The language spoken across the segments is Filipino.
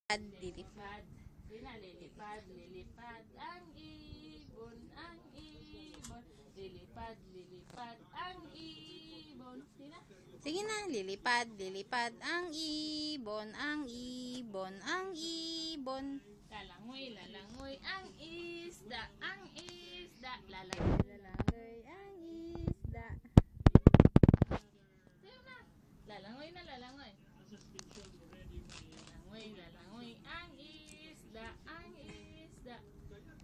Lilipad. Lilipad, lilipad ang ibon, ang ibon. Lilipad, lilipad ang ibon. Sige na, lilipad, lilipad ang ibon, ang ibon, ang ibon. Lalangoy, lalangoy ang isda, ang isda. Lalangoy, Lalangoy ang isda. sayo na. Lalangoy na, lalangoy. Lalangoy, lalangoy ang isda, ang isda.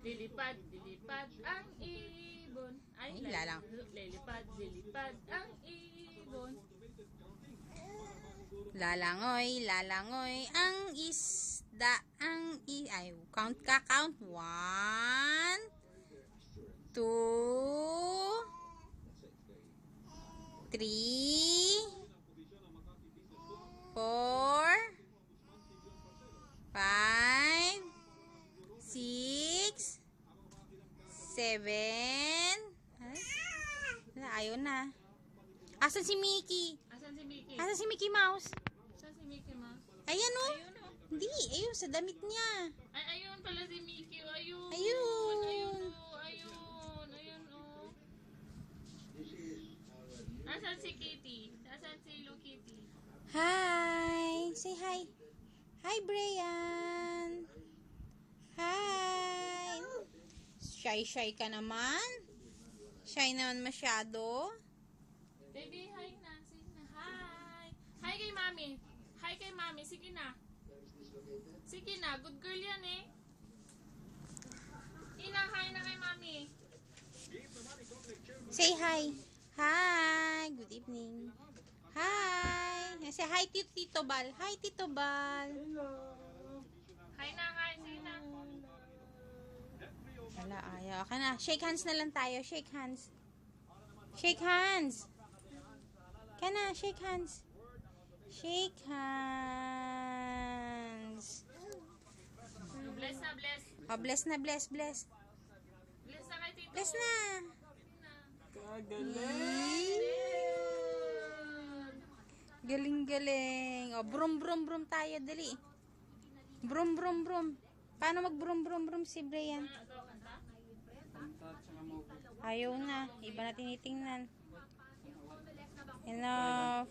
Lilipad, lilipad ang ibon. Ay, lalang. Lilipad, lilipad ang ibon. Lalangoy, lalangoy ang isda, ang ay, count ka, count. 1, 2, 3, 4, 5, 6, 7. Ay, ayaw na. Asan si Mickey? Asan si Mickey? Asan si Mickey Mouse? Asan si Mickey Mouse? Ayan o. Ayun o. Hindi, ayun sa damit niya. Ay, ayun pala si Mickey. Ayun. Ayun. Ayun o. Ayun. Ayun o. Asan si Kitty? Asan si Hello Kitty? Hi. Say hi. Hi, Brian. Hi. Shy ka naman. Shy naman masyado. Baby, hi na. Sige na. Hi. Hi kay Mami. Hi kay Mami. Sige na. Sige na. Good girl yan eh. Ina, hi na kay Mami. Say hi. Hi. Good evening. Hi. Say hi, Tito Bal. Hi, Tito Bal. Hi na, hi. Sige na. Wala, ayaw ka na. Shake hands na lang tayo. Shake hands. Shake hands. Ka na, shake hands. Shake hands. Bless na, bless. Oh, bless na, bless, bless. Bless na kay Tito. Bless na. Galing. Oh, brum, tayo. Dali. Brum. Paano mag brum si Brian? Ayaw na. Iba na tinitingnan. Enough.